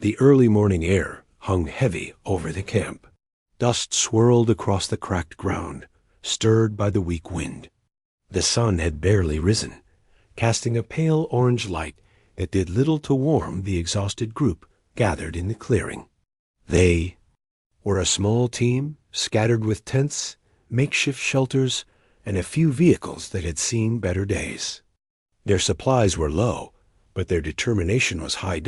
The early morning air hung heavy over the camp. Dust swirled across the cracked ground, stirred by the weak wind. The sun had barely risen, casting a pale orange light that did little to warm the exhausted group gathered in the clearing. They were a small team, scattered with tents, makeshift shelters, and a few vehicles that had seen better days. Their supplies were low, but their determination was high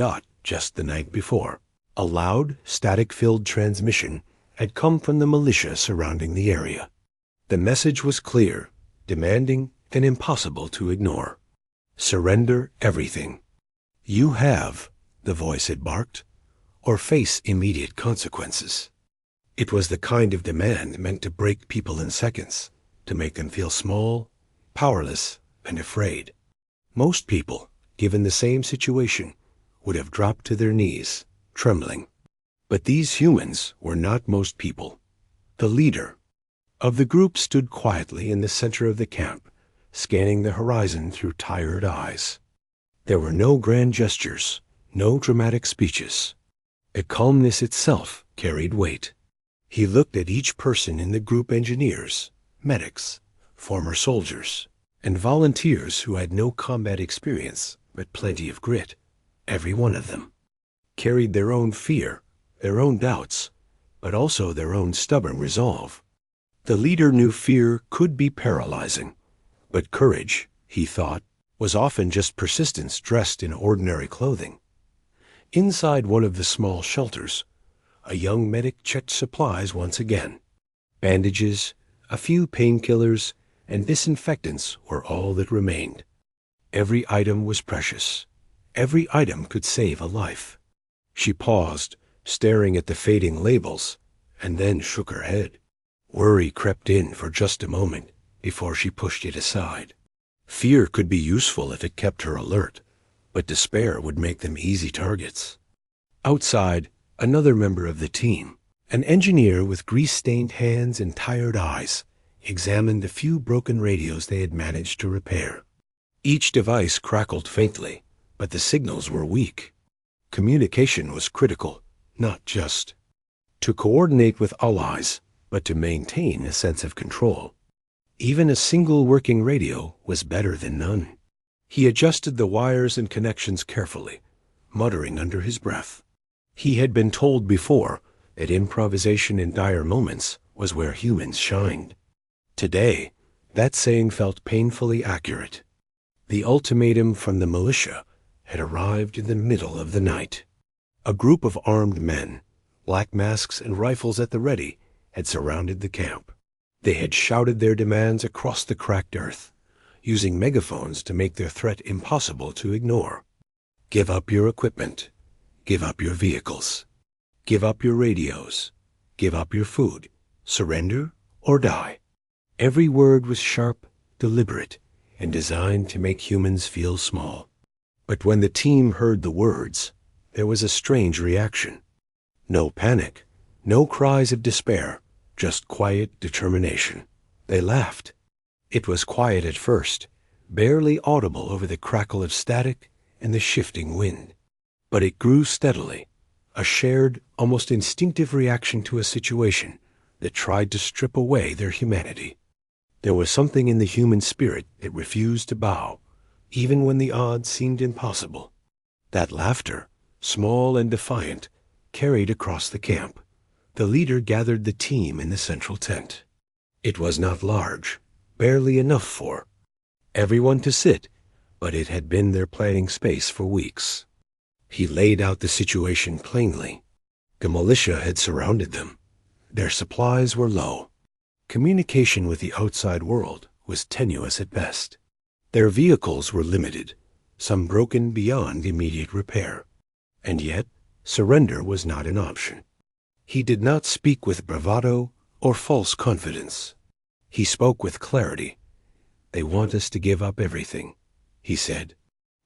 just the night before. A loud, static-filled transmission had come from the militia surrounding the area. The message was clear, demanding, and impossible to ignore. Surrender everything. You have, the voice had barked, or face immediate consequences. It was the kind of demand meant to break people in seconds, to make them feel small, powerless, and afraid. Most people, given the same situation, would have dropped to their knees, trembling. But these humans were not most people. The leader of the group stood quietly in the center of the camp, scanning the horizon through tired eyes. There were no grand gestures, no dramatic speeches. A calmness itself carried weight. He looked at each person in the group: engineers, medics, former soldiers, and volunteers who had no combat experience but plenty of grit. Every one of them carried their own fear, their own doubts, but also their own stubborn resolve. The leader knew fear could be paralyzing, but courage, he thought, was often just persistence dressed in ordinary clothing. Inside one of the small shelters, a young medic checked supplies once again. Bandages, a few painkillers, and disinfectants were all that remained. Every item was precious. Every item could save a life. She paused, staring at the fading labels, and then shook her head. Worry crept in for just a moment before she pushed it aside. Fear could be useful if it kept her alert, but despair would make them easy targets. Outside, another member of the team, an engineer with grease-stained hands and tired eyes, examined the few broken radios they had managed to repair. Each device crackled faintly, but the signals were weak. Communication was critical, not just to coordinate with allies, but to maintain a sense of control. Even a single working radio was better than none. He adjusted the wires and connections carefully, muttering under his breath. He had been told before that improvisation in dire moments was where humans shined. Today, that saying felt painfully accurate. The ultimatum from the militia had arrived in the middle of the night. A group of armed men, black masks and rifles at the ready, had surrounded the camp. They had shouted their demands across the cracked earth, using megaphones to make their threat impossible to ignore. Give up your equipment. Give up your vehicles. Give up your radios. Give up your food. Surrender or die. Every word was sharp, deliberate, and designed to make humans feel small. But when the team heard the words, there was a strange reaction. No panic, no cries of despair, just quiet determination. They laughed. It was quiet at first, barely audible over the crackle of static and the shifting wind. But it grew steadily, a shared, almost instinctive reaction to a situation that tried to strip away their humanity. There was something in the human spirit that refused to bow, even when the odds seemed impossible. That laughter, small and defiant, carried across the camp. The leader gathered the team in the central tent. It was not large, barely enough for everyone to sit, but it had been their planning space for weeks. He laid out the situation plainly. The militia had surrounded them. Their supplies were low. Communication with the outside world was tenuous at best. Their vehicles were limited, some broken beyond immediate repair. And yet, surrender was not an option. He did not speak with bravado or false confidence. He spoke with clarity. They want us to give up everything, he said.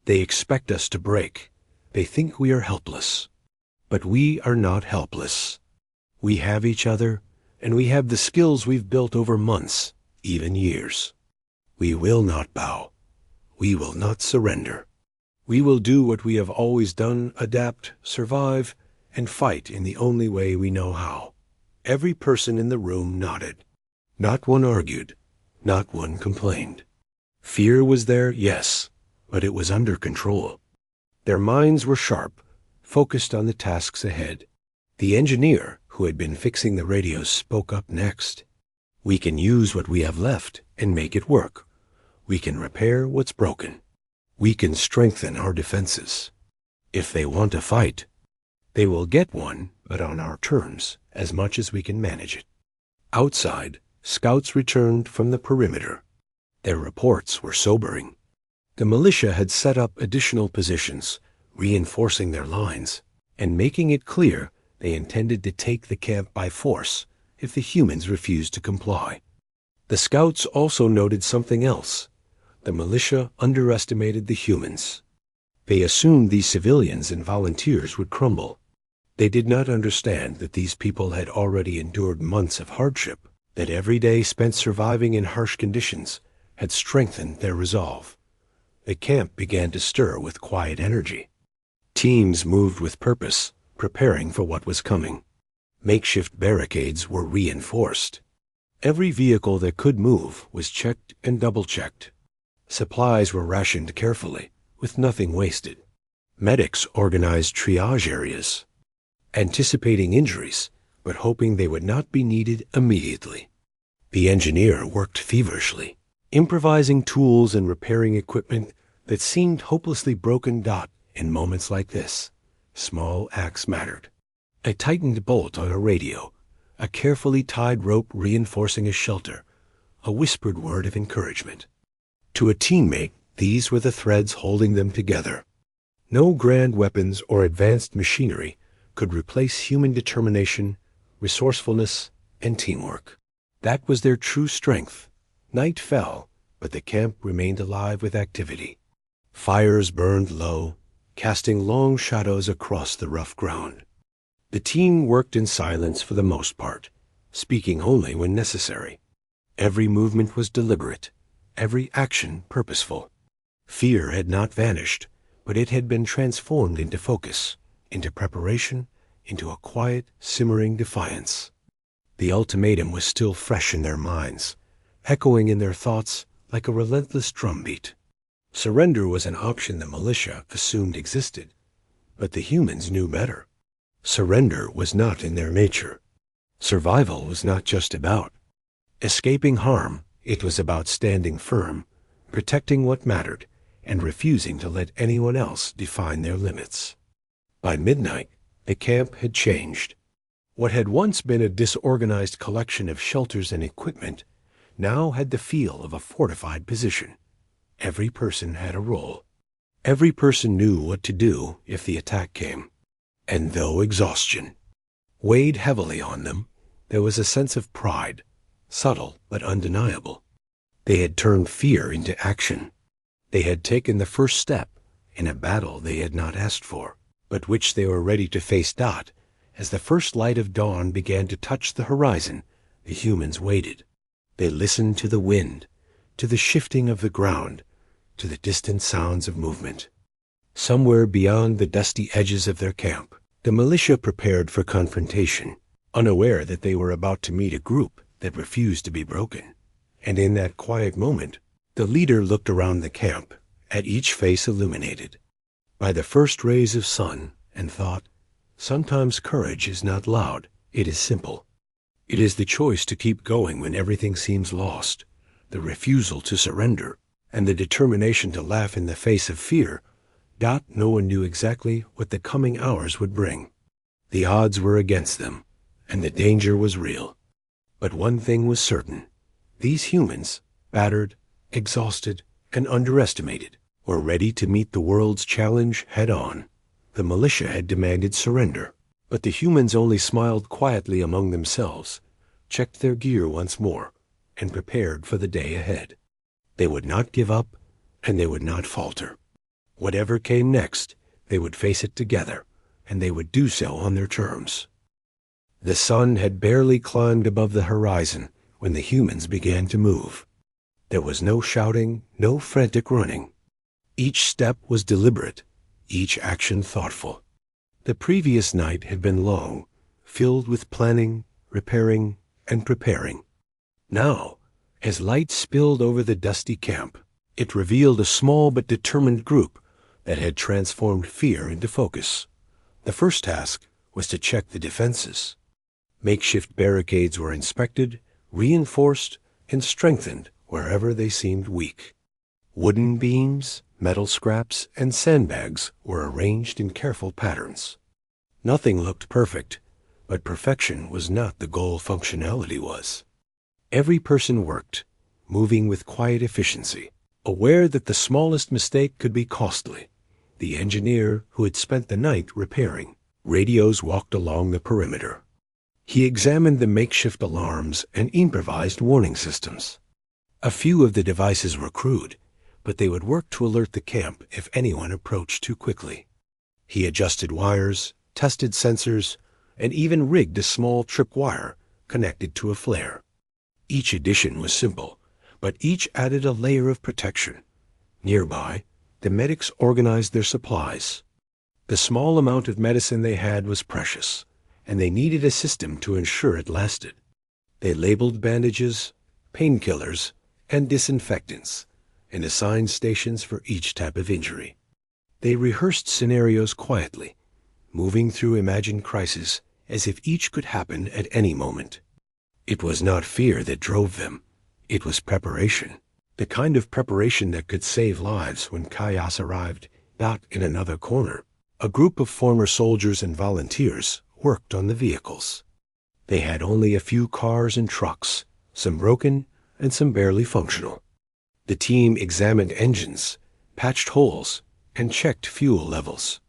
They expect us to break. They think we are helpless. But we are not helpless. We have each other, and we have the skills we've built over months, even years. We will not bow. We will not surrender. We will do what we have always done, adapt, survive, and fight in the only way we know how. Every person in the room nodded. Not one argued. Not one complained. Fear was there, yes, but it was under control. Their minds were sharp, focused on the tasks ahead. The engineer, who had been fixing the radios, spoke up next. We can use what we have left and make it work. We can repair what's broken. We can strengthen our defenses. If they want a fight, they will get one, but on our terms, as much as we can manage it. Outside, scouts returned from the perimeter. Their reports were sobering. The militia had set up additional positions, reinforcing their lines, and making it clear they intended to take the camp by force if the humans refused to comply. The scouts also noted something else. The militia underestimated the humans. They assumed these civilians and volunteers would crumble. They did not understand that these people had already endured months of hardship, that every day spent surviving in harsh conditions had strengthened their resolve. The camp began to stir with quiet energy. Teams moved with purpose, preparing for what was coming. Makeshift barricades were reinforced. Every vehicle that could move was checked and double-checked. Supplies were rationed carefully, with nothing wasted. Medics organized triage areas, anticipating injuries, but hoping they would not be needed immediately. The engineer worked feverishly, improvising tools and repairing equipment that seemed hopelessly broken. In moments like this, small acts mattered. A tightened bolt on a radio, a carefully tied rope reinforcing a shelter, a whispered word of encouragement. To a teammate, these were the threads holding them together. No grand weapons or advanced machinery could replace human determination, resourcefulness, and teamwork. That was their true strength. Night fell, but the camp remained alive with activity. Fires burned low, casting long shadows across the rough ground. The team worked in silence for the most part, speaking only when necessary. Every movement was deliberate, every action purposeful. Fear had not vanished, but it had been transformed into focus, into preparation, into a quiet, simmering defiance. The ultimatum was still fresh in their minds, echoing in their thoughts like a relentless drumbeat. Surrender was an option the militia assumed existed, but the humans knew better. Surrender was not in their nature. Survival was not just about escaping harm. It was about standing firm, protecting what mattered, and refusing to let anyone else define their limits. By midnight, the camp had changed. What had once been a disorganized collection of shelters and equipment now had the feel of a fortified position. Every person had a role. Every person knew what to do if the attack came. And though exhaustion weighed heavily on them, there was a sense of pride, subtle but undeniable. They had turned fear into action. They had taken the first step in a battle they had not asked for, but which they were ready to face. As the first light of dawn began to touch the horizon, the humans waited. They listened to the wind, to the shifting of the ground, to the distant sounds of movement. Somewhere beyond the dusty edges of their camp, the militia prepared for confrontation, unaware that they were about to meet a group that refused to be broken. And in that quiet moment, the leader looked around the camp, at each face illuminated by the first rays of sun, and thought, sometimes courage is not loud, it is simple. It is the choice to keep going when everything seems lost, the refusal to surrender, and the determination to laugh in the face of fear. No one knew exactly what the coming hours would bring. The odds were against them, and the danger was real. But one thing was certain. These humans, battered, exhausted, and underestimated, were ready to meet the world's challenge head-on. The militia had demanded surrender, but the humans only smiled quietly among themselves, checked their gear once more, and prepared for the day ahead. They would not give up, and they would not falter. Whatever came next, they would face it together, and they would do so on their terms. The sun had barely climbed above the horizon when the humans began to move. There was no shouting, no frantic running. Each step was deliberate, each action thoughtful. The previous night had been long, filled with planning, repairing, and preparing. Now, as light spilled over the dusty camp, it revealed a small but determined group that had transformed fear into focus. The first task was to check the defenses. Makeshift barricades were inspected, reinforced, and strengthened wherever they seemed weak. Wooden beams, metal scraps, and sandbags were arranged in careful patterns. Nothing looked perfect, but perfection was not the goal. Functionality was. Every person worked, moving with quiet efficiency, aware that the smallest mistake could be costly. The engineer, who had spent the night repairing radios, walked along the perimeter. He examined the makeshift alarms and improvised warning systems. A few of the devices were crude, but they would work to alert the camp if anyone approached too quickly. He adjusted wires, tested sensors, and even rigged a small tripwire connected to a flare. Each addition was simple, but each added a layer of protection. Nearby, the medics organized their supplies. The small amount of medicine they had was precious, and they needed a system to ensure it lasted. They labeled bandages, painkillers, and disinfectants, and assigned stations for each type of injury. They rehearsed scenarios quietly, moving through imagined crises as if each could happen at any moment. It was not fear that drove them. It was preparation, the kind of preparation that could save lives when chaos arrived. Back in another corner, a group of former soldiers and volunteers worked on the vehicles. They had only a few cars and trucks, some broken and some barely functional. The team examined engines, patched holes, and checked fuel levels.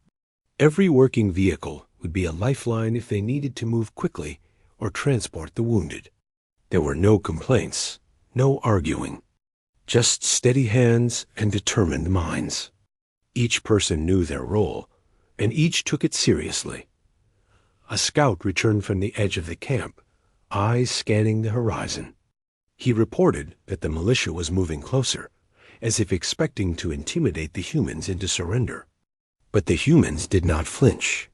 Every working vehicle would be a lifeline if they needed to move quickly or transport the wounded. There were no complaints, no arguing, just steady hands and determined minds. Each person knew their role, and each took it seriously. A scout returned from the edge of the camp, eyes scanning the horizon. He reported that the militia was moving closer, as if expecting to intimidate the humans into surrender. But the humans did not flinch.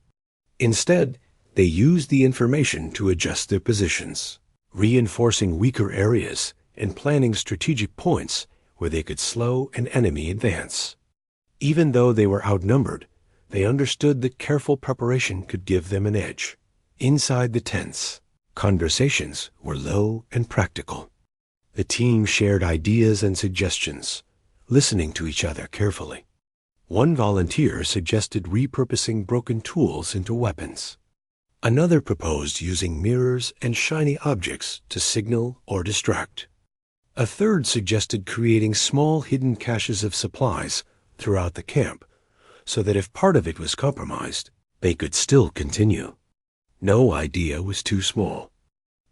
Instead, they used the information to adjust their positions, reinforcing weaker areas and planning strategic points where they could slow an enemy advance. Even though they were outnumbered, they understood that careful preparation could give them an edge. Inside the tents, conversations were low and practical. The team shared ideas and suggestions, listening to each other carefully. One volunteer suggested repurposing broken tools into weapons. Another proposed using mirrors and shiny objects to signal or distract. A third suggested creating small hidden caches of supplies throughout the camp, so that if part of it was compromised, they could still continue. No idea was too small.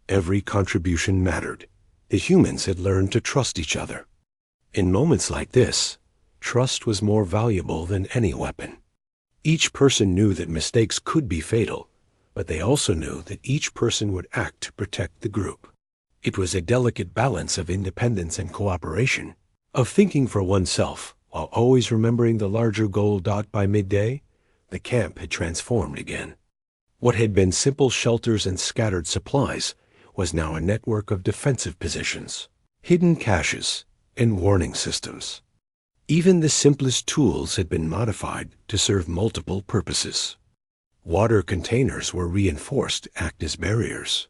Every contribution mattered. The humans had learned to trust each other. In moments like this, trust was more valuable than any weapon. Each person knew that mistakes could be fatal, but they also knew that each person would act to protect the group. It was a delicate balance of independence and cooperation, of thinking for oneself while always remembering the larger goal. By midday, the camp had transformed again. What had been simple shelters and scattered supplies was now a network of defensive positions, hidden caches, and warning systems. Even the simplest tools had been modified to serve multiple purposes. Water containers were reinforced to act as barriers.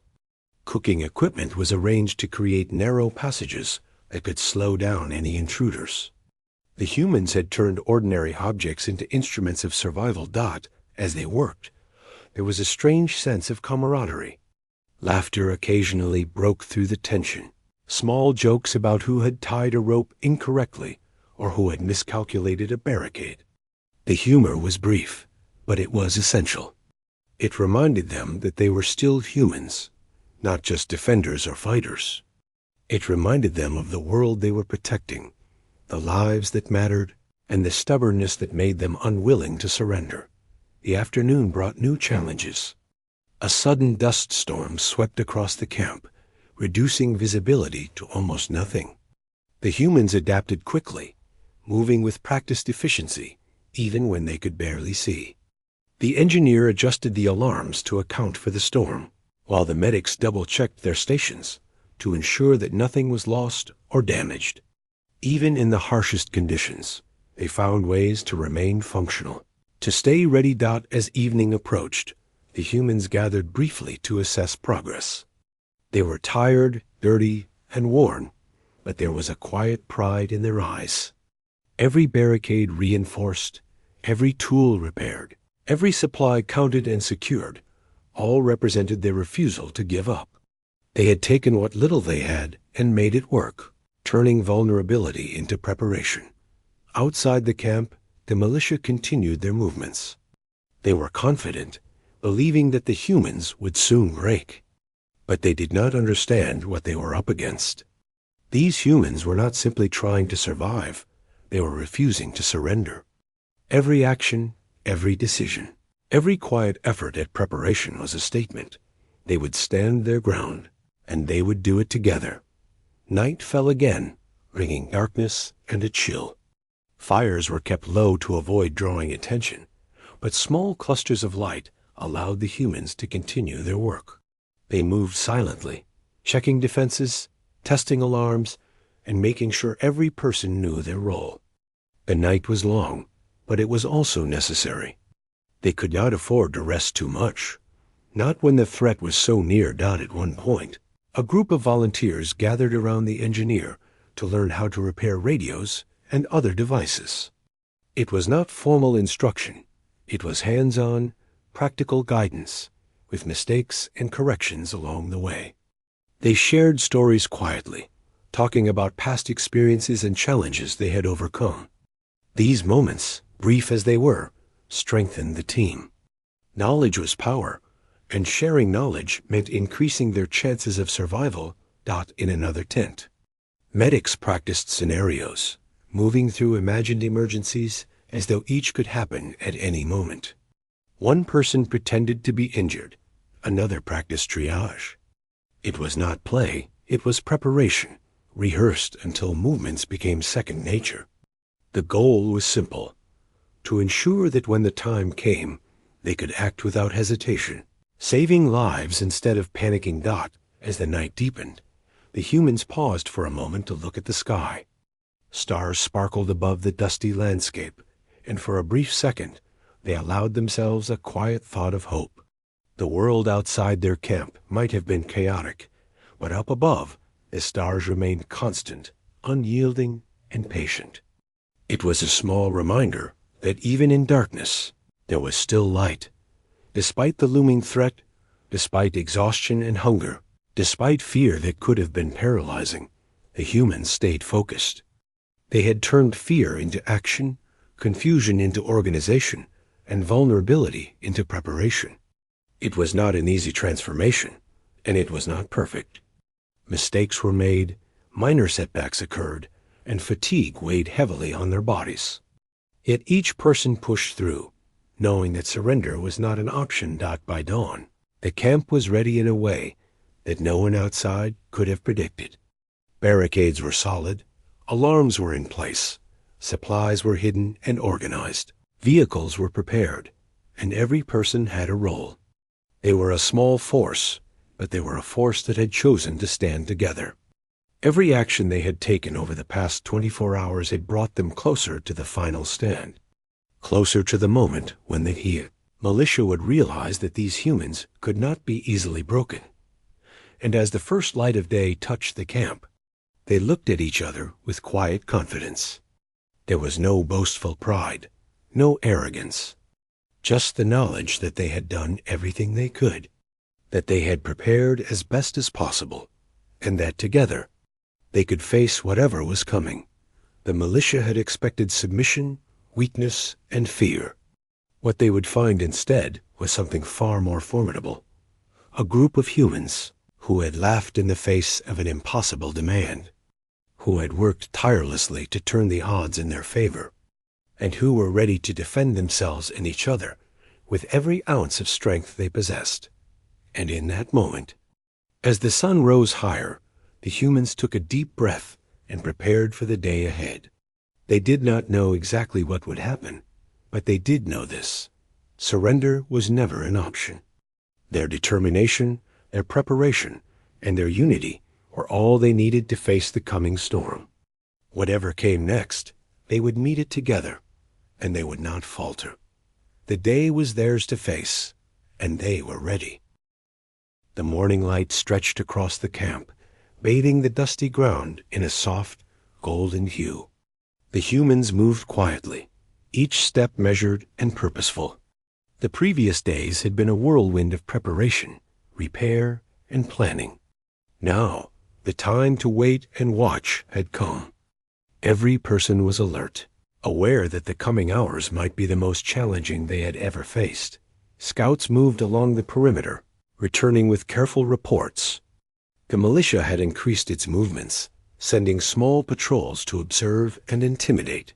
Cooking equipment was arranged to create narrow passages that could slow down any intruders. The humans had turned ordinary objects into instruments of survival. As they worked, there was a strange sense of camaraderie. Laughter occasionally broke through the tension. Small jokes about who had tied a rope incorrectly or who had miscalculated a barricade. The humor was brief, but it was essential. It reminded them that they were still humans, not just defenders or fighters. It reminded them of the world they were protecting, the lives that mattered, and the stubbornness that made them unwilling to surrender. The afternoon brought new challenges. A sudden dust storm swept across the camp, reducing visibility to almost nothing. The humans adapted quickly, moving with practiced efficiency, even when they could barely see. The engineer adjusted the alarms to account for the storm, while the medics double-checked their stations to ensure that nothing was lost or damaged. Even in the harshest conditions, they found ways to remain functional, to stay ready. As evening approached, the humans gathered briefly to assess progress. They were tired, dirty, and worn, but there was a quiet pride in their eyes. Every barricade reinforced, every tool repaired, every supply counted and secured, all represented their refusal to give up. They had taken what little they had and made it work, turning vulnerability into preparation. Outside the camp, the militia continued their movements. They were confident, believing that the humans would soon break. But they did not understand what they were up against. These humans were not simply trying to survive, they were refusing to surrender. Every action, every decision, every quiet effort at preparation was a statement. They would stand their ground, and they would do it together. Night fell again, bringing darkness and a chill. Fires were kept low to avoid drawing attention, but small clusters of light allowed the humans to continue their work. They moved silently, checking defenses, testing alarms, and making sure every person knew their role. The night was long, but it was also necessary. They could not afford to rest too much, not when the threat was so near. At one point, a group of volunteers gathered around the engineer to learn how to repair radios and other devices. It was not formal instruction. It was hands-on, practical guidance, with mistakes and corrections along the way. They shared stories quietly, talking about past experiences and challenges they had overcome. These moments, brief as they were, strengthened the team. Knowledge was power, and sharing knowledge meant increasing their chances of survival. In another tent, medics practiced scenarios, moving through imagined emergencies as though each could happen at any moment. One person pretended to be injured, another practiced triage. It was not play, it was preparation, rehearsed until movements became second nature. The goal was simple: to ensure that when the time came, they could act without hesitation, saving lives instead of panicking. As the night deepened, the humans paused for a moment to look at the sky. Stars sparkled above the dusty landscape, and for a brief second, they allowed themselves a quiet thought of hope. The world outside their camp might have been chaotic, but up above, the stars remained constant, unyielding, and patient. It was a small reminder that even in darkness, there was still light. Despite the looming threat, despite exhaustion and hunger, despite fear that could have been paralyzing, the humans stayed focused. They had turned fear into action, confusion into organization, and vulnerability into preparation. It was not an easy transformation, and it was not perfect. Mistakes were made, minor setbacks occurred, and fatigue weighed heavily on their bodies. Yet each person pushed through, knowing that surrender was not an option. By dawn, the camp was ready in a way that no one outside could have predicted. Barricades were solid, alarms were in place, supplies were hidden and organized, vehicles were prepared, and every person had a role. They were a small force, but they were a force that had chosen to stand together. Every action they had taken over the past 24 hours had brought them closer to the final stand, closer to the moment when the militia would realize that these humans could not be easily broken. And as the first light of day touched the camp, they looked at each other with quiet confidence. There was no boastful pride, no arrogance, just the knowledge that they had done everything they could, that they had prepared as best as possible, and that together they could face whatever was coming. The militia had expected submission, weakness, and fear. What they would find instead was something far more formidable: a group of humans who had laughed in the face of an impossible demand, who had worked tirelessly to turn the odds in their favor, and who were ready to defend themselves and each other with every ounce of strength they possessed. And in that moment, as the sun rose higher, the humans took a deep breath and prepared for the day ahead. They did not know exactly what would happen, But they did know this. Surrender was never an option. Their determination, their preparation, and their unity were all they needed to face the coming storm. Whatever came next, they would meet it together, and they would not falter. The day was theirs to face, and they were ready. The morning light stretched across the camp, bathing the dusty ground in a soft, golden hue. The humans moved quietly, each step measured and purposeful. The previous days had been a whirlwind of preparation, repair, and planning. Now, the time to wait and watch had come. Every person was alert, aware that the coming hours might be the most challenging they had ever faced. Scouts moved along the perimeter, returning with careful reports. The militia had increased its movements, sending small patrols to observe and intimidate.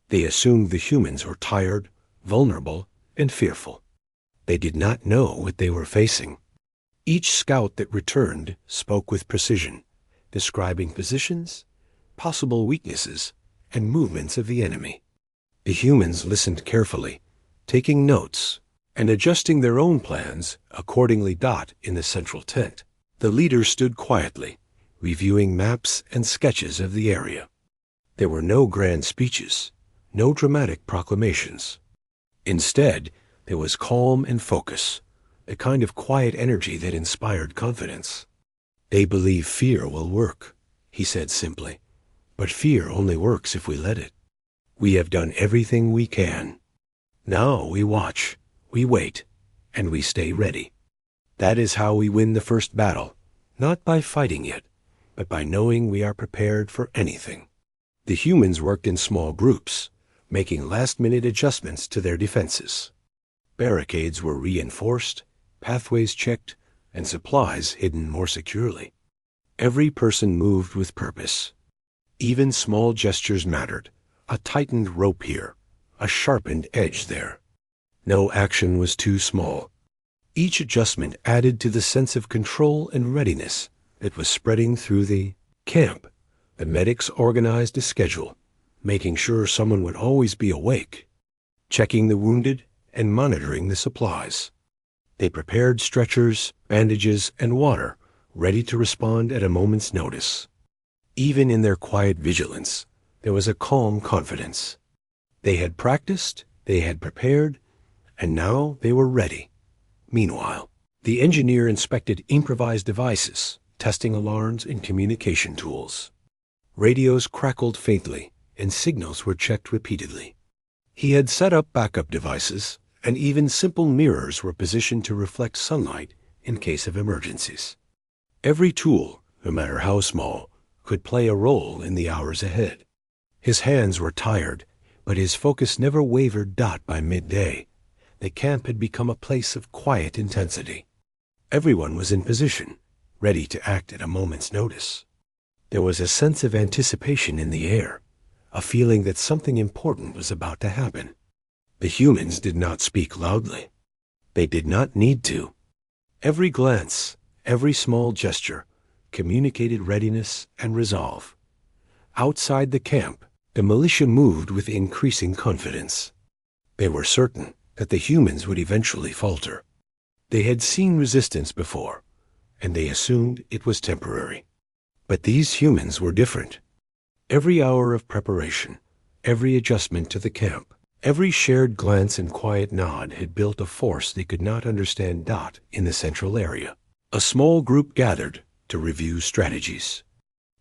They assumed the humans were tired, vulnerable, and fearful. They did not know what they were facing. Each scout that returned spoke with precision, describing positions, possible weaknesses, and movements of the enemy. The humans listened carefully, taking notes and adjusting their own plans accordingly. In the central tent, the leaders stood quietly, reviewing maps and sketches of the area. There were no grand speeches, no dramatic proclamations. Instead, there was calm and focus, a kind of quiet energy that inspired confidence. "They believe fear will work," he said simply, "but fear only works if we let it. We have done everything we can. Now we watch, we wait, and we stay ready. That is how we win the first battle, not by fighting yet, but by knowing we are prepared for anything." The humans worked in small groups, making last-minute adjustments to their defenses. Barricades were reinforced, pathways checked, and supplies hidden more securely. Every person moved with purpose. Even small gestures mattered, a tightened rope here, a sharpened edge there. No action was too small. Each adjustment added to the sense of control and readiness that was spreading through the camp. The medics organized a schedule, making sure someone would always be awake, checking the wounded and monitoring the supplies. They prepared stretchers, bandages, and water, ready to respond at a moment's notice. Even in their quiet vigilance, there was a calm confidence. They had practiced, they had prepared, and now they were ready. Meanwhile, the engineer inspected improvised devices, testing alarms and communication tools. Radios crackled faintly, and signals were checked repeatedly. He had set up backup devices, and even simple mirrors were positioned to reflect sunlight in case of emergencies. Every tool, no matter how small, could play a role in the hours ahead. His hands were tired, but his focus never wavered. By midday, the camp had become a place of quiet intensity. Everyone was in position, ready to act at a moment's notice. There was a sense of anticipation in the air, a feeling that something important was about to happen. The humans did not speak loudly. They did not need to. Every glance, every small gesture, communicated readiness and resolve. Outside the camp, the militia moved with increasing confidence. They were certain that the humans would eventually falter. They had seen resistance before, and they assumed it was temporary. But these humans were different. Every hour of preparation, every adjustment to the camp, every shared glance and quiet nod had built a force they could not understand. In the central area, a small group gathered to review strategies.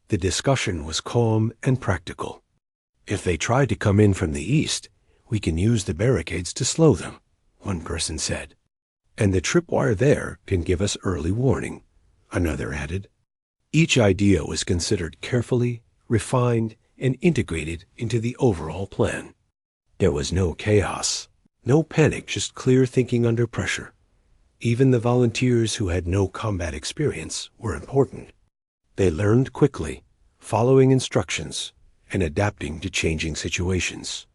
The discussion was calm and practical. "If they try to come in from the east, we can use the barricades to slow them," one person said. "And the tripwire there can give us early warning," another added. Each idea was considered carefully, refined, and integrated into the overall plan. There was no chaos, no panic, just clear thinking under pressure. Even the volunteers who had no combat experience were important. They learned quickly, following instructions, and adapting to changing situations.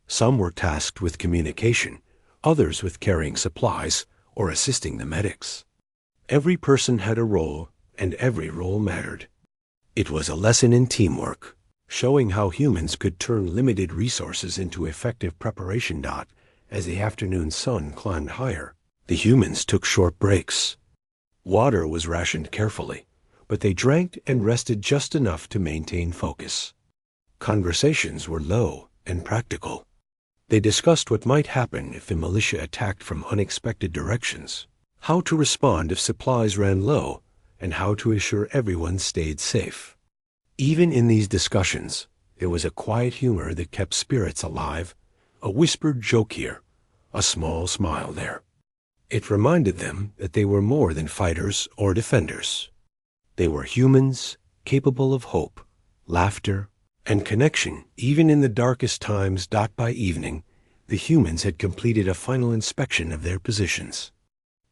Some were tasked with communication, others with carrying supplies or assisting the medics. Every person had a role, and every role mattered. It was a lesson in teamwork, showing how humans could turn limited resources into effective preparation. As the afternoon sun climbed higher, the humans took short breaks. Water was rationed carefully, but they drank and rested just enough to maintain focus. Conversations were low and practical. They discussed what might happen if the militia attacked from unexpected directions, how to respond if supplies ran low, and how to assure everyone stayed safe. Even in these discussions, there was a quiet humor that kept spirits alive, a whispered joke here, a small smile there. It reminded them that they were more than fighters or defenders. They were humans, capable of hope, laughter, and connection even in the darkest times. By evening, the humans had completed a final inspection of their positions.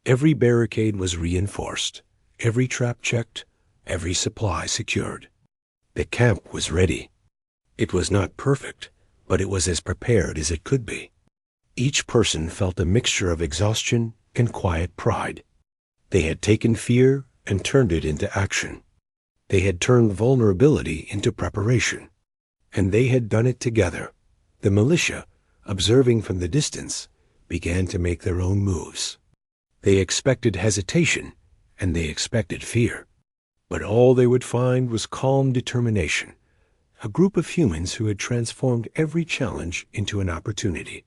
Every barricade was reinforced, every trap checked, every supply secured. The camp was ready. It was not perfect, but it was as prepared as it could be. Each person felt a mixture of exhaustion and quiet pride. They had taken fear and turned it into action. They had turned vulnerability into preparation. And they had done it together. The militia, observing from the distance, began to make their own moves. They expected hesitation, and they expected fear. But all they would find was calm determination, a group of humans who had transformed every challenge into an opportunity.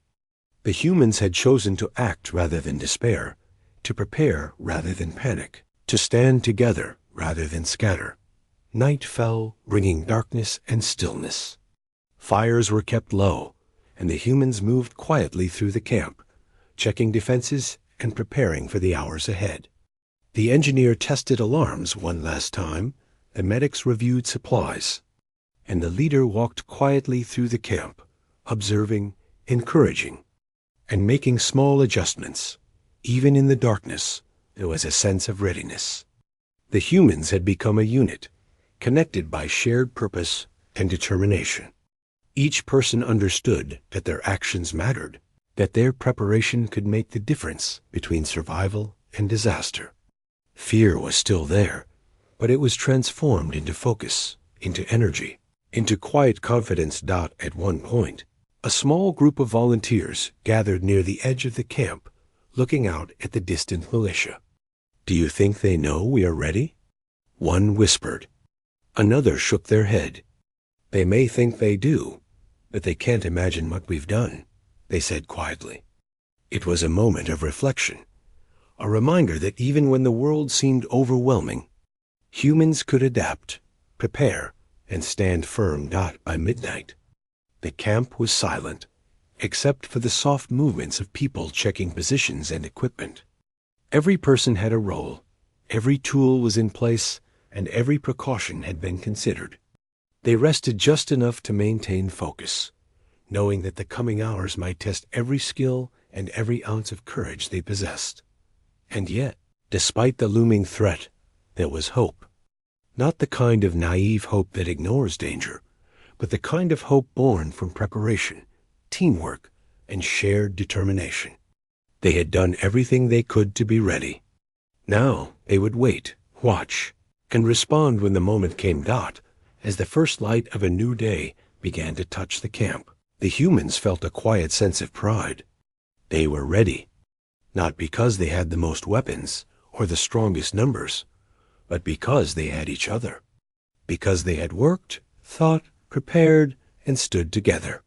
The humans had chosen to act rather than despair, to prepare rather than panic, to stand together rather than scatter. Night fell, bringing darkness and stillness. Fires were kept low, and the humans moved quietly through the camp, checking defenses and preparing for the hours ahead. The engineer tested alarms one last time, the medics reviewed supplies, and the leader walked quietly through the camp, observing, encouraging, and making small adjustments. Even in the darkness, there was a sense of readiness. The humans had become a unit, connected by shared purpose and determination. Each person understood that their actions mattered, that their preparation could make the difference between survival and disaster. Fear was still there, but it was transformed into focus, into energy, into quiet confidence. At one point, a small group of volunteers gathered near the edge of the camp, looking out at the distant militia. "Do you think they know we are ready?" One whispered. Another shook their head. "They may think they do, but they can't imagine what we've done," they said quietly. It was a moment of reflection, a reminder that even when the world seemed overwhelming, humans could adapt, prepare, and stand firm. By midnight, the camp was silent, except for the soft movements of people checking positions and equipment. Every person had a role, every tool was in place, and every precaution had been considered. They rested just enough to maintain focus, knowing that the coming hours might test every skill and every ounce of courage they possessed. And yet, despite the looming threat, there was hope. Not the kind of naive hope that ignores danger, but the kind of hope born from preparation, teamwork, and shared determination. They had done everything they could to be ready. Now they would wait, watch, and respond when the moment came. As the first light of a new day began to touch the camp, the humans felt a quiet sense of pride. They were ready, not because they had the most weapons or the strongest numbers, but because they had each other, because they had worked, thought, prepared, and stood together,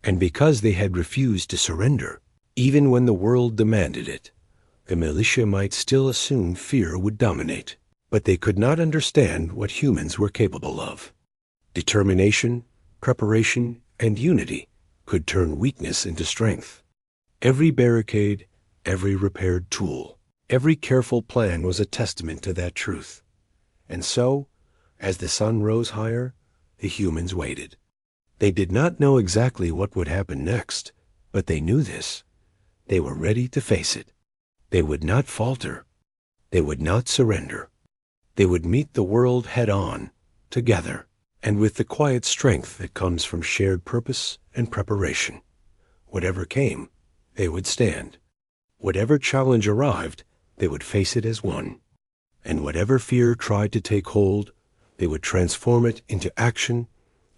and because they had refused to surrender, even when the world demanded it. The militia might still assume fear would dominate, but they could not understand what humans were capable of. Determination, preparation, and unity could turn weakness into strength. Every barricade, every repaired tool, every careful plan was a testament to that truth. And so, as the sun rose higher, the humans waited. They did not know exactly what would happen next, but they knew this. They were ready to face it. They would not falter. They would not surrender. They would meet the world head-on, together, and with the quiet strength that comes from shared purpose and preparation. Whatever came, they would stand. Whatever challenge arrived, they would face it as one. And whatever fear tried to take hold, they would transform it into action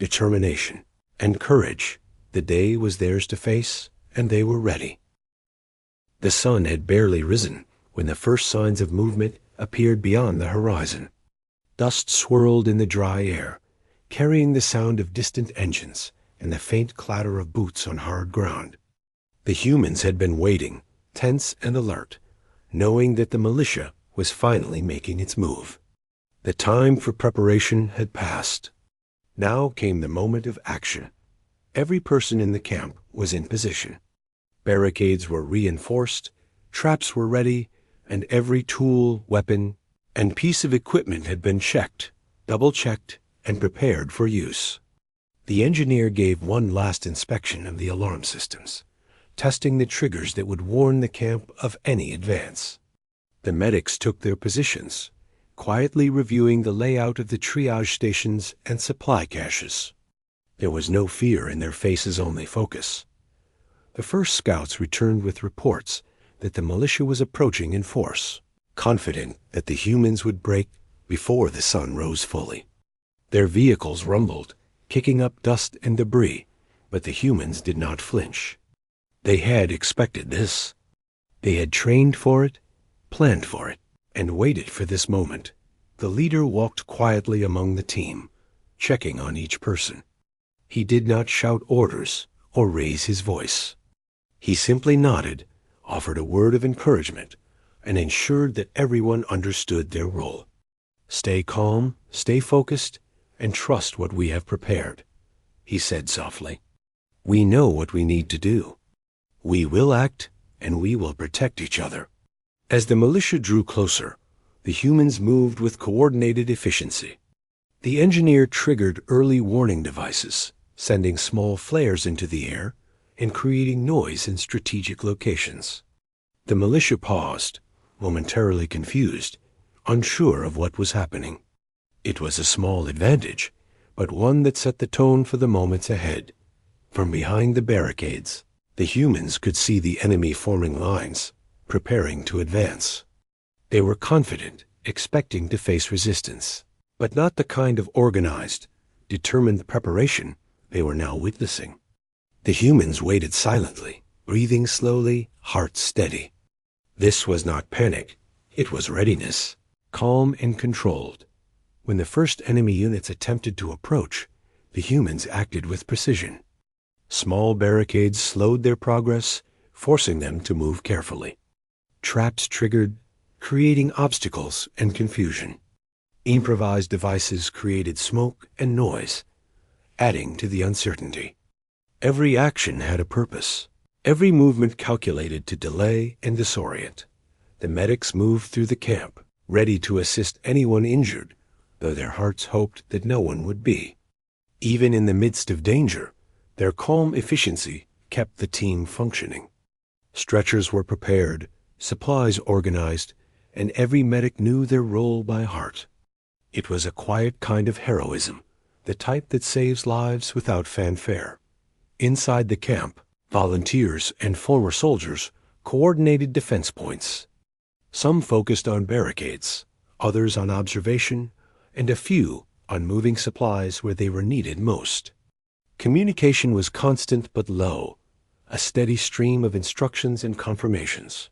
determination, and courage. The day was theirs to face, and they were ready. The sun had barely risen when the first signs of movement appeared beyond the horizon. Dust swirled in the dry air, carrying the sound of distant engines and the faint clatter of boots on hard ground. The humans had been waiting, tense and alert, knowing that the militia was finally making its move. The time for preparation had passed. Now came the moment of action. Every person in the camp was in position. Barricades were reinforced, traps were ready, and every tool, weapon, and piece of equipment had been checked, double-checked, and prepared for use. The engineer gave one last inspection of the alarm systems, testing the triggers that would warn the camp of any advance. The medics took their positions, quietly reviewing the layout of the triage stations and supply caches. There was no fear in their faces, only focus. The first scouts returned with reports that the militia was approaching in force, confident that the humans would break before the sun rose fully. Their vehicles rumbled, kicking up dust and debris, but the humans did not flinch. They had expected this. They had trained for it, planned for it, and waited for this moment. The leader walked quietly among the team, checking on each person. He did not shout orders or raise his voice. He simply nodded, offered a word of encouragement, and ensured that everyone understood their role. "Stay calm, stay focused, and trust what we have prepared," he said softly. "We know what we need to do. We will act, and we will protect each other." As the militia drew closer, the humans moved with coordinated efficiency. The engineer triggered early warning devices, sending small flares into the air and creating noise in strategic locations. The militia paused, momentarily confused, unsure of what was happening. It was a small advantage, but one that set the tone for the moments ahead. From behind the barricades, the humans could see the enemy forming lines, preparing to advance. They were confident, expecting to face resistance, but not the kind of organized, determined preparation they were now witnessing. The humans waited silently, breathing slowly, hearts steady. This was not panic, it was readiness, calm and controlled. When the first enemy units attempted to approach, the humans acted with precision. Small barricades slowed their progress, forcing them to move carefully. Traps triggered, creating obstacles and confusion. Improvised devices created smoke and noise, adding to the uncertainty. Every action had a purpose, every movement calculated to delay and disorient. The medics moved through the camp, ready to assist anyone injured, though their hearts hoped that no one would be. Even in the midst of danger, their calm efficiency kept the team functioning. Stretchers were prepared, supplies organized, and every medic knew their role by heart. It was a quiet kind of heroism, the type that saves lives without fanfare. Inside the camp, volunteers and former soldiers coordinated defense points. Some focused on barricades, others on observation, and a few on moving supplies where they were needed most. Communication was constant but low, a steady stream of instructions and confirmations.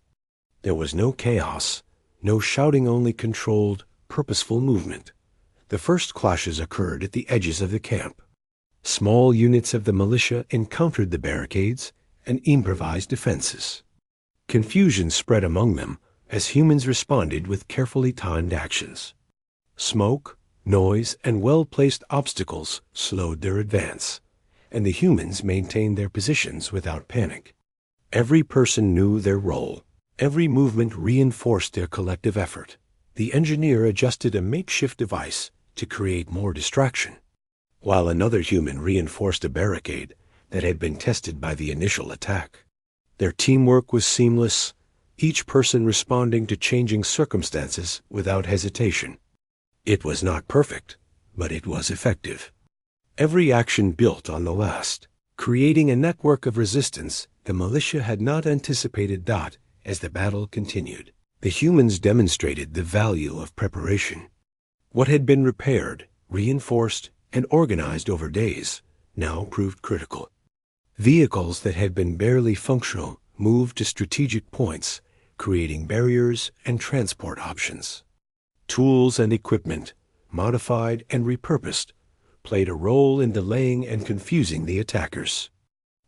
There was no chaos, no shouting, only controlled, purposeful movement. The first clashes occurred at the edges of the camp. Small units of the militia encountered the barricades and improvised defenses. Confusion spread among them as humans responded with carefully timed actions. Smoke, noise, and well-placed obstacles slowed their advance, and the humans maintained their positions without panic. Every person knew their role. Every movement reinforced their collective effort. The engineer adjusted a makeshift device to create more distraction, while another human reinforced a barricade that had been tested by the initial attack. Their teamwork was seamless, each person responding to changing circumstances without hesitation. It was not perfect, but it was effective. Every action built on the last, creating a network of resistance the militia had not anticipated. As the battle continued, the humans demonstrated the value of preparation. What had been repaired, reinforced, and organized over days, now proved critical. Vehicles that had been barely functional moved to strategic points, creating barriers and transport options. Tools and equipment, modified and repurposed, played a role in delaying and confusing the attackers.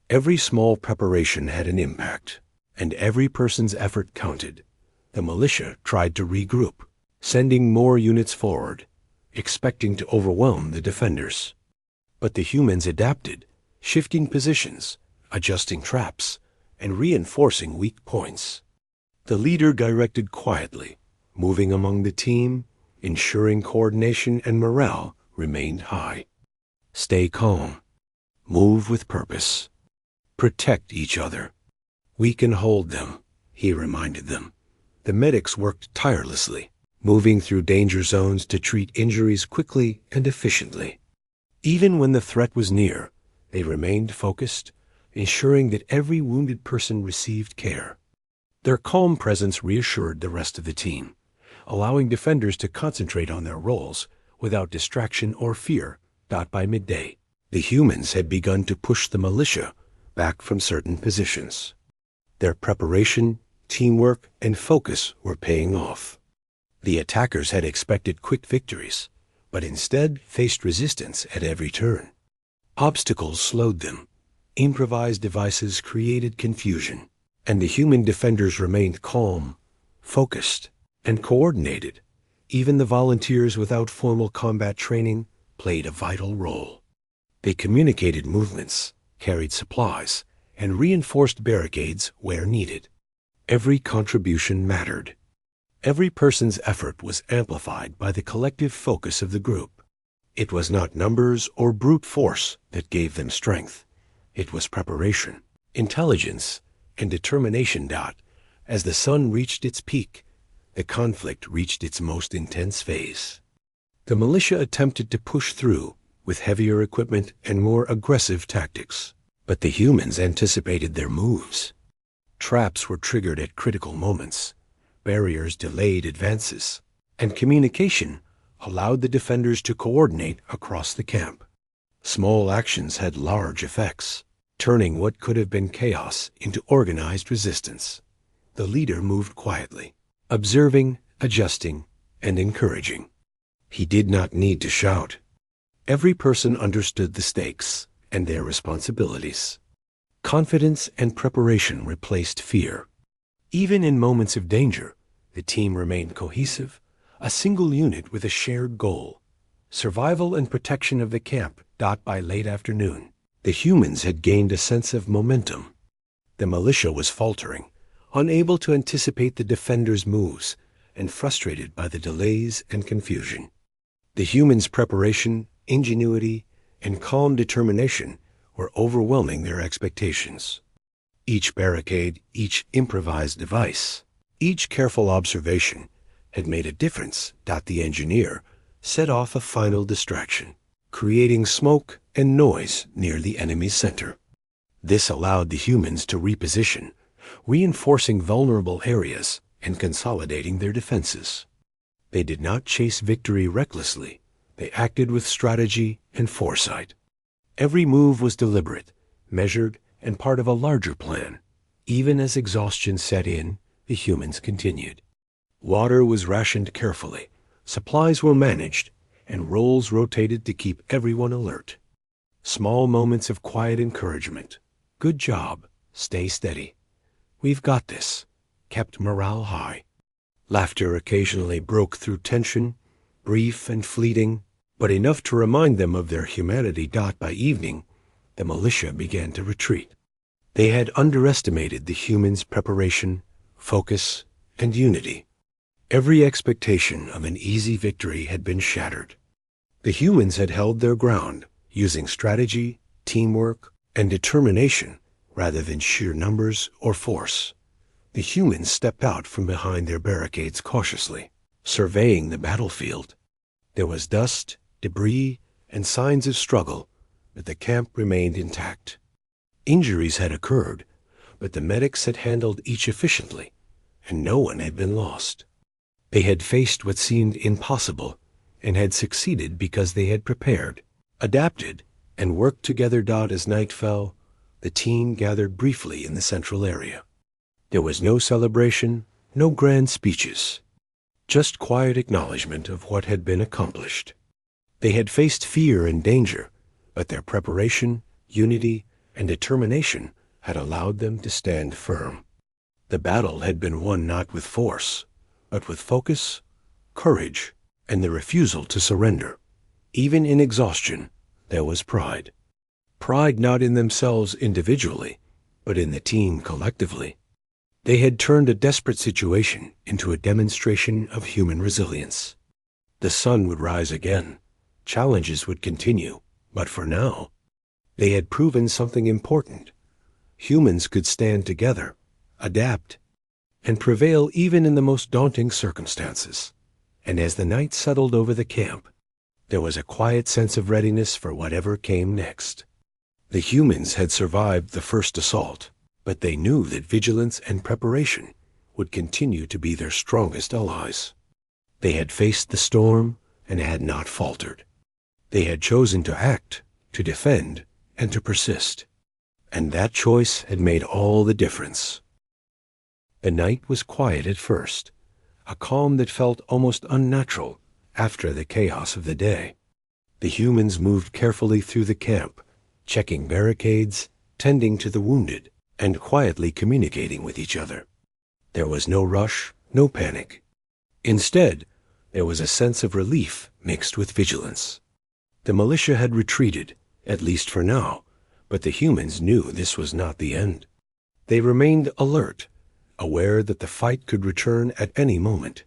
Every small preparation had an impact, and every person's effort counted. The militia tried to regroup, sending more units forward, expecting to overwhelm the defenders. But the humans adapted, shifting positions, adjusting traps, and reinforcing weak points. The leader directed quietly, moving among the team, ensuring coordination and morale remained high. Stay calm. Move with purpose. Protect each other. We can hold them, he reminded them. The medics worked tirelessly, moving through danger zones to treat injuries quickly and efficiently. Even when the threat was near, they remained focused, ensuring that every wounded person received care. Their calm presence reassured the rest of the team, allowing defenders to concentrate on their roles without distraction or fear. By midday, the humans had begun to push the militia back from certain positions. Their preparation, teamwork, and focus were paying off. The attackers had expected quick victories, but instead faced resistance at every turn. Obstacles slowed them. Improvised devices created confusion, and the human defenders remained calm, focused, and coordinated. Even the volunteers without formal combat training played a vital role. They communicated movements, carried supplies, and reinforced barricades where needed. Every contribution mattered. Every person's effort was amplified by the collective focus of the group. It was not numbers or brute force that gave them strength. It was preparation, intelligence, and determination. As the sun reached its peak, the conflict reached its most intense phase. The militia attempted to push through with heavier equipment and more aggressive tactics, but the humans anticipated their moves. Traps were triggered at critical moments, barriers delayed advances, and communication allowed the defenders to coordinate across the camp. Small actions had large effects, turning what could have been chaos into organized resistance. The leader moved quietly, observing, adjusting, and encouraging. He did not need to shout. Every person understood the stakes and their responsibilities. Confidence and preparation replaced fear. Even in moments of danger, the team remained cohesive, a single unit with a shared goal: survival and protection of the camp. By late afternoon, the humans had gained a sense of momentum. The militia was faltering, unable to anticipate the defenders' moves, and frustrated by the delays and confusion. The humans' preparation, ingenuity, and calm determination were overwhelming their expectations. Each barricade, each improvised device, each careful observation had made a difference. The engineer set off a final distraction, creating smoke and noise near the enemy's center. This allowed the humans to reposition, reinforcing vulnerable areas and consolidating their defenses. They did not chase victory recklessly. They acted with strategy and foresight. Every move was deliberate, measured, and part of a larger plan. Even as exhaustion set in, the humans continued. Water was rationed carefully, supplies were managed, and roles rotated to keep everyone alert. Small moments of quiet encouragement, "Good job, stay steady, we've got this," kept morale high. Laughter occasionally broke through tension, brief and fleeting, but enough to remind them of their humanity. By evening, the militia began to retreat. They had underestimated the humans' preparation, focus, and unity. Every expectation of an easy victory had been shattered. The humans had held their ground, using strategy, teamwork, and determination rather than sheer numbers or force. The humans stepped out from behind their barricades cautiously, surveying the battlefield. There was dust, debris, and signs of struggle, but the camp remained intact. Injuries had occurred, but the medics had handled each efficiently, and no one had been lost. They had faced what seemed impossible, and had succeeded because they had prepared, adapted, and worked together. As night fell, the team gathered briefly in the central area. There was no celebration, no grand speeches, just quiet acknowledgement of what had been accomplished. They had faced fear and danger, but their preparation, unity, and determination had allowed them to stand firm. The battle had been won not with force, but with focus, courage, and the refusal to surrender. Even in exhaustion, there was pride. Pride not in themselves individually, but in the team collectively. They had turned a desperate situation into a demonstration of human resilience. The sun would rise again. Challenges would continue, but for now, they had proven something important. Humans could stand together, adapt, and prevail even in the most daunting circumstances. And as the night settled over the camp, there was a quiet sense of readiness for whatever came next. The humans had survived the first assault, but they knew that vigilance and preparation would continue to be their strongest allies. They had faced the storm and had not faltered. They had chosen to act, to defend, and to persist. And that choice had made all the difference. The night was quiet at first, a calm that felt almost unnatural after the chaos of the day. The humans moved carefully through the camp, checking barricades, tending to the wounded, and quietly communicating with each other. There was no rush, no panic. Instead, there was a sense of relief mixed with vigilance. The militia had retreated, at least for now, but the humans knew this was not the end. They remained alert, aware that the fight could return at any moment.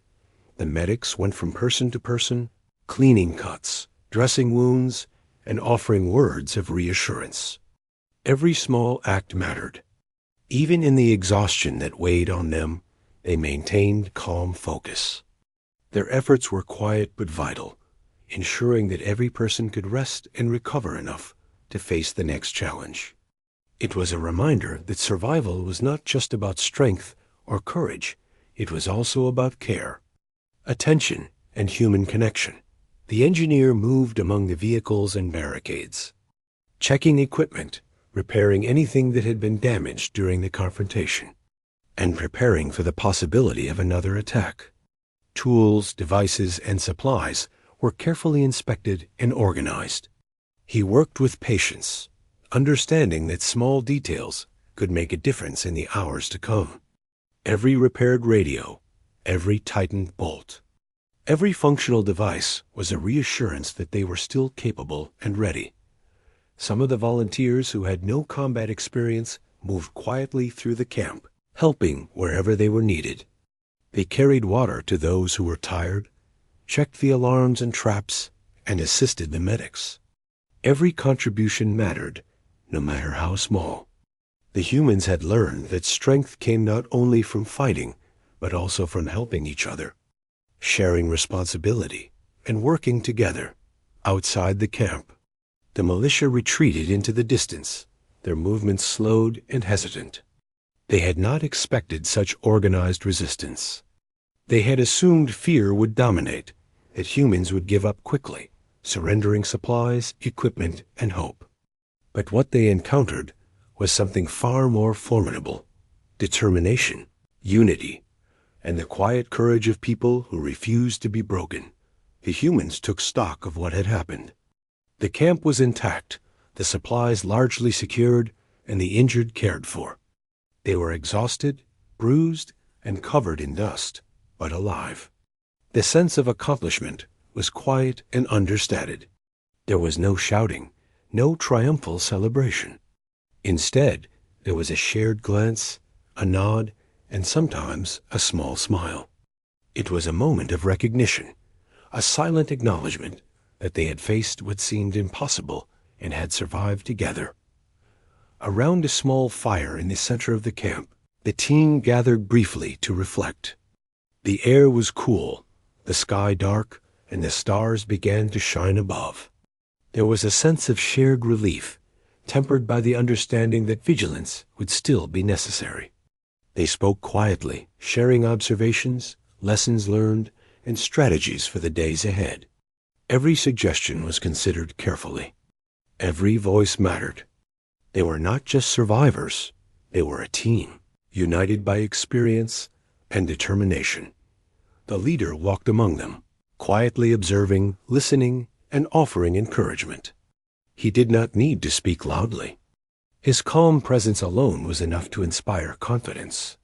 The medics went from person to person, cleaning cuts, dressing wounds, and offering words of reassurance. Every small act mattered. Even in the exhaustion that weighed on them, they maintained calm focus. Their efforts were quiet but vital, ensuring that every person could rest and recover enough to face the next challenge. It was a reminder that survival was not just about strength or courage, it was also about care, attention, and human connection. The engineer moved among the vehicles and barricades, checking equipment, repairing anything that had been damaged during the confrontation, and preparing for the possibility of another attack. Tools, devices, and supplies were carefully inspected and organized. He worked with patience, understanding that small details could make a difference in the hours to come. Every repaired radio, every tightened bolt, every functional device was a reassurance that they were still capable and ready. Some of the volunteers who had no combat experience moved quietly through the camp, helping wherever they were needed. They carried water to those who were tired, checked the alarms and traps, and assisted the medics. Every contribution mattered, no matter how small. The humans had learned that strength came not only from fighting, but also from helping each other, sharing responsibility, and working together. Outside the camp, the militia retreated into the distance, their movements slowed and hesitant. They had not expected such organized resistance. They had assumed fear would dominate, that humans would give up quickly, surrendering supplies, equipment, and hope. But what they encountered was something far more formidable: determination, unity, and the quiet courage of people who refused to be broken. The humans took stock of what had happened. The camp was intact, the supplies largely secured, and the injured cared for. They were exhausted, bruised, and covered in dust, but alive. The sense of accomplishment was quiet and understated. There was no shouting, no triumphal celebration. Instead, there was a shared glance, a nod, and sometimes a small smile. It was a moment of recognition, a silent acknowledgement that they had faced what seemed impossible and had survived together. Around a small fire in the center of the camp, the team gathered briefly to reflect. The air was cool, the sky dark, and the stars began to shine above. There was a sense of shared relief, tempered by the understanding that vigilance would still be necessary. They spoke quietly, sharing observations, lessons learned, and strategies for the days ahead. Every suggestion was considered carefully. Every voice mattered. They were not just survivors, they were a team, united by experience and determination. The leader walked among them, quietly observing, listening, and offering encouragement. He did not need to speak loudly. His calm presence alone was enough to inspire confidence.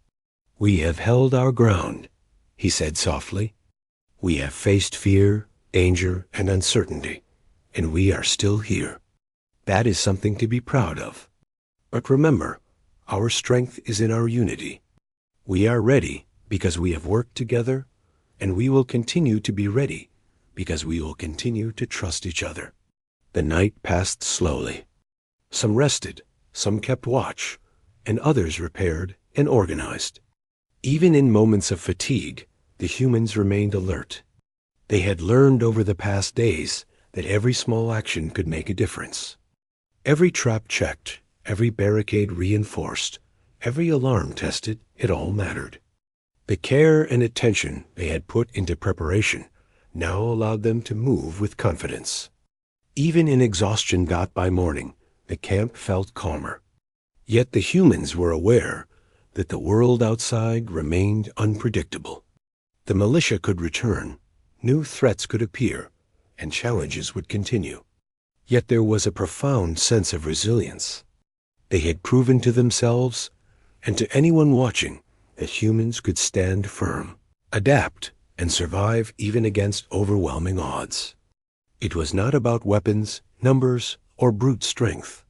"We have held our ground," he said softly. "We have faced fear, danger, and uncertainty, and we are still here. That is something to be proud of. But remember, our strength is in our unity. We are ready because we have worked together, and we will continue to be ready because we will continue to trust each other." The night passed slowly. Some rested, some kept watch, and others repaired and organized. Even in moments of fatigue, the humans remained alert. They had learned over the past days that every small action could make a difference. Every trap checked, every barricade reinforced, every alarm tested, it all mattered. The care and attention they had put into preparation now allowed them to move with confidence. Even in exhaustion got by morning, the camp felt calmer. Yet the humans were aware that the world outside remained unpredictable. The militia could return, new threats could appear, and challenges would continue. Yet there was a profound sense of resilience. They had proven to themselves, and to anyone watching, that humans could stand firm, adapt, and survive even against overwhelming odds. It was not about weapons, numbers, or brute strength.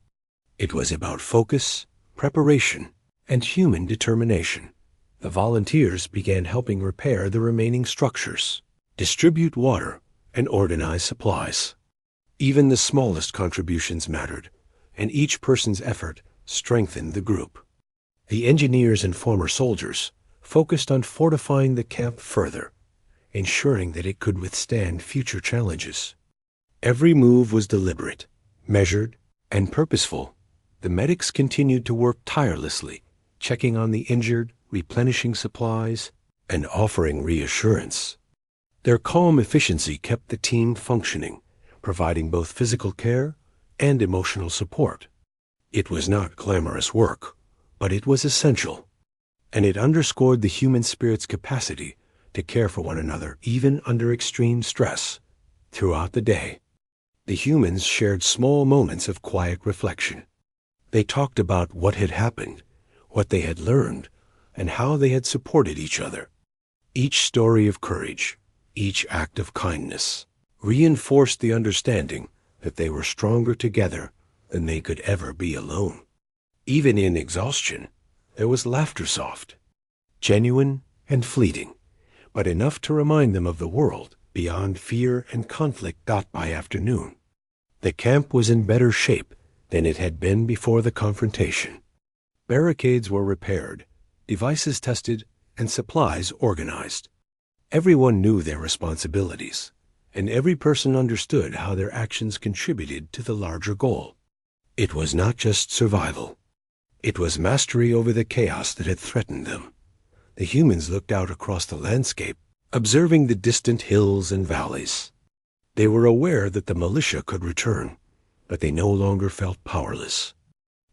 It was about focus, preparation, and human determination. The volunteers began helping repair the remaining structures, distribute water, and organize supplies. Even the smallest contributions mattered, and each person's effort strengthened the group. The engineers and former soldiers focused on fortifying the camp further, ensuring that it could withstand future challenges. Every move was deliberate, measured, and purposeful. The medics continued to work tirelessly, checking on the injured, replenishing supplies, and offering reassurance. Their calm efficiency kept the team functioning, providing both physical care and emotional support. It was not glamorous work, but it was essential, and it underscored the human spirit's capacity to care for one another even under extreme stress. Throughout the day, the humans shared small moments of quiet reflection. They talked about what had happened, what they had learned, and how they had supported each other. Each story of courage, each act of kindness, reinforced the understanding that they were stronger together than they could ever be alone. Even in exhaustion, there was laughter soft, genuine and fleeting, but enough to remind them of the world beyond fear and conflict. By afternoon, the camp was in better shape than it had been before the confrontation. Barricades were repaired, devices tested, and supplies organized. Everyone knew their responsibilities, and every person understood how their actions contributed to the larger goal. It was not just survival. It was mastery over the chaos that had threatened them. The humans looked out across the landscape, observing the distant hills and valleys. They were aware that the militia could return, but they no longer felt powerless.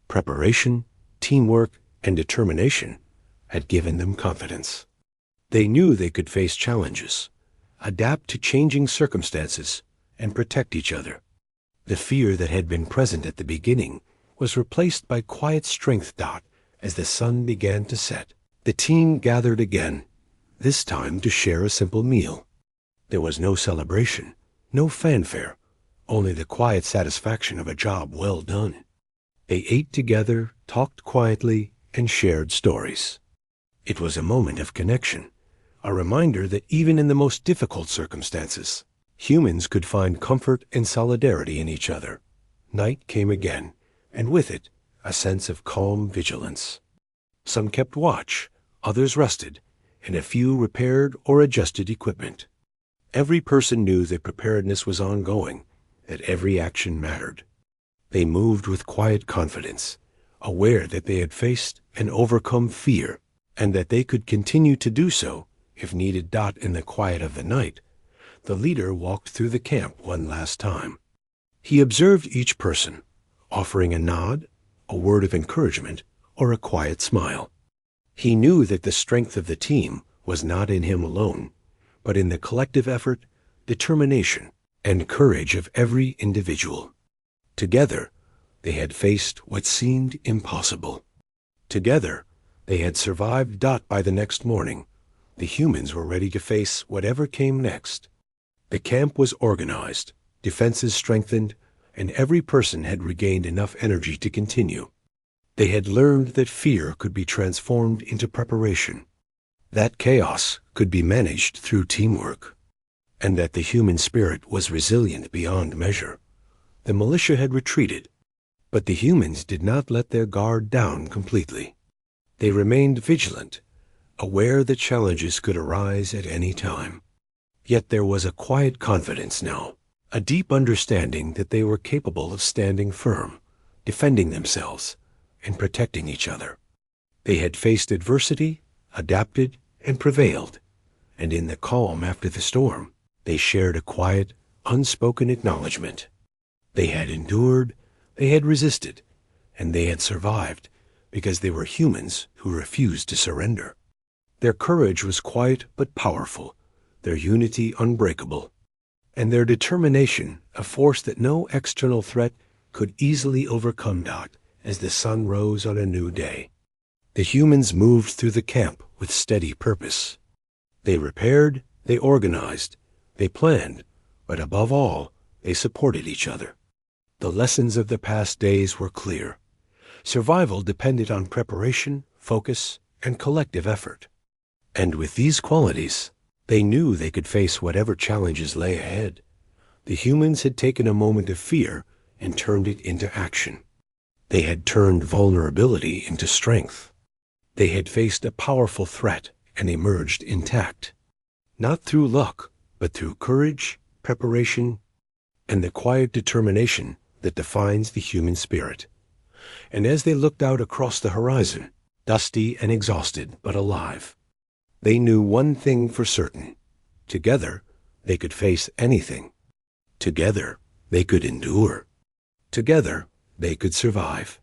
Preparation, teamwork, and determination had given them confidence. They knew they could face challenges, adapt to changing circumstances, and protect each other. The fear that had been present at the beginning was replaced by quiet strength. As the sun began to set, the team gathered again, this time to share a simple meal. There was no celebration, no fanfare, only the quiet satisfaction of a job well done. They ate together, talked quietly, and shared stories. It was a moment of connection, a reminder that even in the most difficult circumstances, humans could find comfort and solidarity in each other. Night came again, and with it, a sense of calm vigilance. Some kept watch, others rested, and a few repaired or adjusted equipment. Every person knew that preparedness was ongoing, that every action mattered. They moved with quiet confidence, aware that they had faced and overcome fear, and that they could continue to do so if needed. In the quiet of the night, the leader walked through the camp one last time. He observed each person, offering a nod, a word of encouragement, or a quiet smile. He knew that the strength of the team was not in him alone, but in the collective effort, determination, and courage of every individual. Together, they had faced what seemed impossible. Together, they had survived. By the next morning, the humans were ready to face whatever came next. The camp was organized, defenses strengthened, and every person had regained enough energy to continue. They had learned that fear could be transformed into preparation, that chaos could be managed through teamwork, and that the human spirit was resilient beyond measure. The militia had retreated, but the humans did not let their guard down completely. They remained vigilant, aware that challenges could arise at any time. Yet there was a quiet confidence now, a deep understanding that they were capable of standing firm, defending themselves, and protecting each other. They had faced adversity, adapted, and prevailed, and in the calm after the storm, they shared a quiet, unspoken acknowledgement. They had endured, they had resisted, and they had survived because they were humans who refused to surrender. Their courage was quiet but powerful, their unity unbreakable, and their determination a force that no external threat could easily overcome. As the sun rose on a new day, the humans moved through the camp with steady purpose. They repaired, they organized, they planned, but above all, they supported each other. The lessons of the past days were clear. Survival depended on preparation, focus, and collective effort. And with these qualities, they knew they could face whatever challenges lay ahead. The humans had taken a moment of fear and turned it into action. They had turned vulnerability into strength. They had faced a powerful threat and emerged intact, not through luck, but through courage, preparation, and the quiet determination that defines the human spirit. And as they looked out across the horizon, dusty and exhausted but alive, they knew one thing for certain. Together, they could face anything. Together, they could endure. Together, they could survive.